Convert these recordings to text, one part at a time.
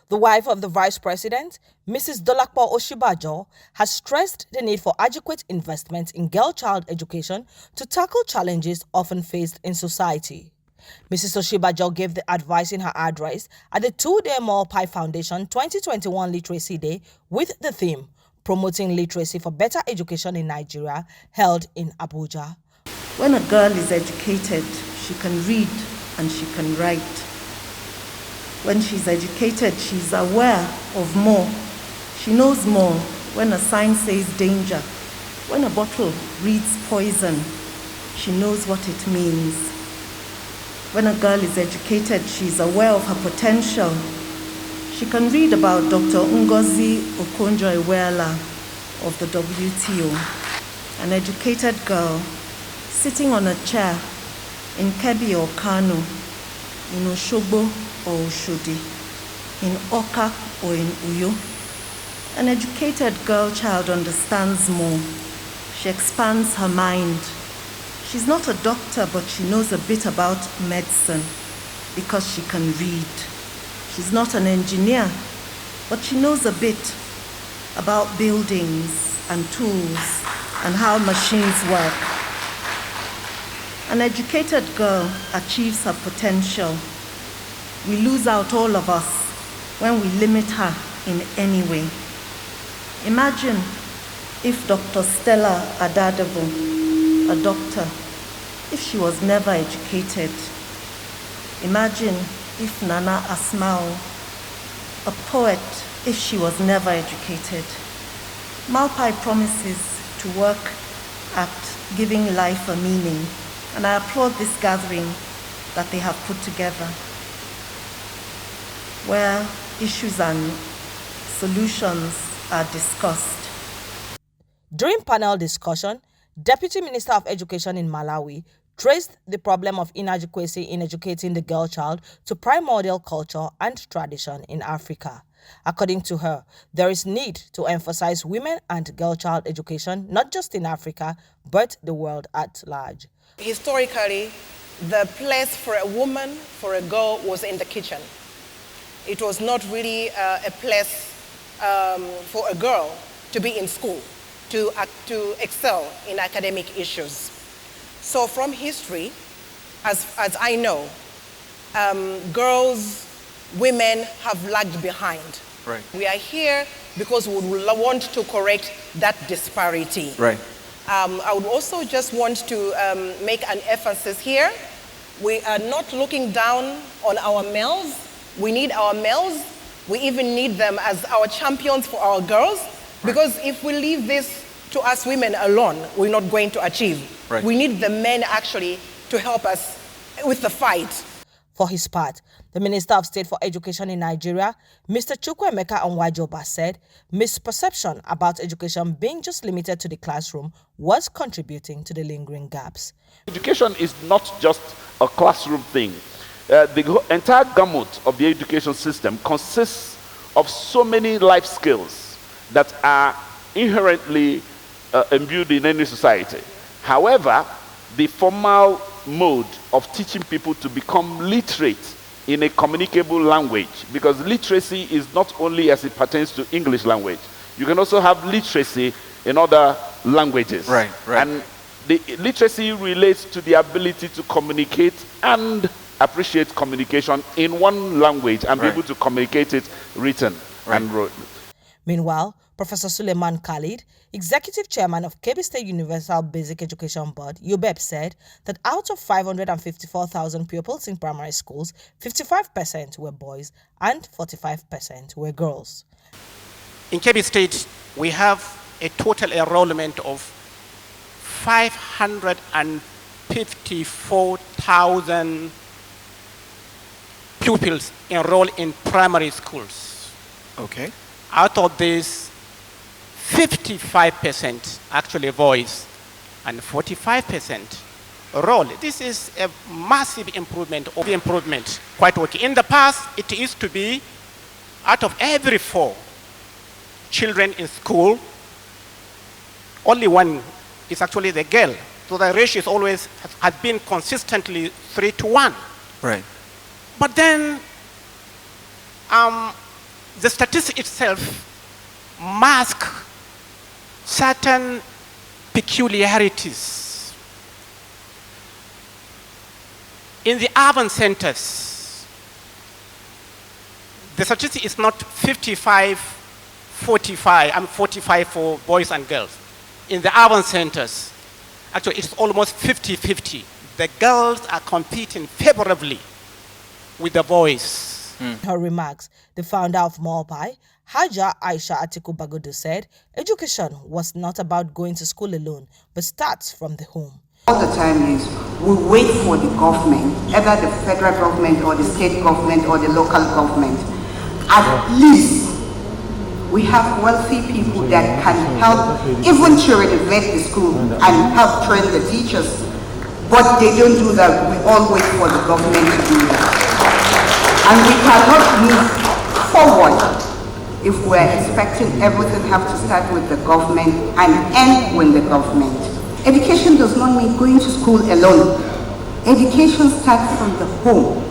The wife of the Vice President, Mrs. Dolapo Osinbajo, has stressed the need for adequate investment in girl-child education to tackle challenges often faced in society. Mrs. Osinbajo gave the advice in her address at the two-day MALLPAI Foundation 2021 Literacy Day with the theme, Promoting Literacy for Better Education in Nigeria, held in Abuja. When a girl is educated, she can read and she can write. When she's educated, she's aware of more. She knows more when a sign says danger. When a bottle reads poison, she knows what it means. When a girl is educated, she's aware of her potential. She can read about Dr. Ngozi Okonjo-Iweala of the WTO, an educated girl sitting on a chair in Kebbi or Kano, in Oshogbo or Oshodi, in Oka or in Uyo. An educated girl child understands more. She expands her mind. She's not a doctor, but she knows a bit about medicine because she can read. She's not an engineer, but she knows a bit about buildings and tools and how machines work. An educated girl achieves her potential. We lose out, all of us, when we limit her in any way. Imagine if Dr. Stella Adadebo, a doctor, if she was never educated. Imagine if Nana Asmao, a poet, if she was never educated. MALLPAI promises to work at giving life a meaning, and I applaud this gathering that they have put together, where issues and solutions are discussed. During panel discussion, Deputy Minister of Education in Malawi traced the problem of inadequacy in educating the girl child to primordial culture and tradition in Africa. According to her, there is need to emphasize women and girl child education, not just in Africa, but the world at large. Historically, the place for a woman, for a girl, was in the kitchen. It was not really a place for a girl to be in school, to excel in academic issues. So from history, as I know, girls, women have lagged behind. Right. We are here because we want to correct that disparity. Right. I would also just want to make an emphasis here. We are not looking down on our males. We need our males. We even need them as our champions for our girls. Because if we leave this to us women alone, we're not going to achieve. Right. We need the men actually to help us with the fight. For his part, the Minister of State for Education in Nigeria, Mr. Chukwuemeka Onwajoba, said misperception about education being just limited to the classroom was contributing to the lingering gaps. Education is not just a classroom thing. The entire gamut of the education system consists of so many life skills that are inherently imbued in any society. However, the formal mode of teaching people to become literate in a communicable language, because literacy is not only as it pertains to English language. You can also have literacy in other languages. Right. And the literacy relates to the ability to communicate and appreciate communication in one language and be able to communicate it written and wrote. Meanwhile, Professor Sulaiman Khalid, Executive Chairman of Kebbi State Universal Basic Education Board, UBEB, said that out of 554,000 pupils in primary schools, 55% were boys and 45% were girls. In Kebbi State, we have a total enrollment of 554,000 pupils enrolled in primary schools. Okay. Out of this, 55% actually boys and 45% role. This is a massive improvement, quite okay. In the past, it used to be out of every 4 children in school, only 1 is actually the girl. So the ratio is always has been consistently 3 to 1. Right. But then the statistic itself masks certain peculiarities. In the urban centers, the statistic is not 55-45, 45 for boys and girls. In the urban centers, actually it's almost 50-50. The girls are competing favorably with the boys. In her remarks, the founder of MALLPAI, Haja Aisha Atiku-Bagudu, said education was not about going to school alone, but starts from the home. All the time is we wait for the government, either the federal government or the state government or the local government. At least we have wealthy people that can help even to renovate the school and help train the teachers. But they don't do that. We all wait for the government to do that. And we cannot move forward if we're expecting everything have to start with the government and end with the government. Education does not mean going to school alone. Education starts from the home.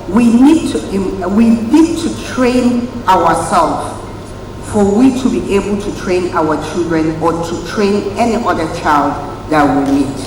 We need to train ourselves for we to be able to train our children or to train any other child that we meet.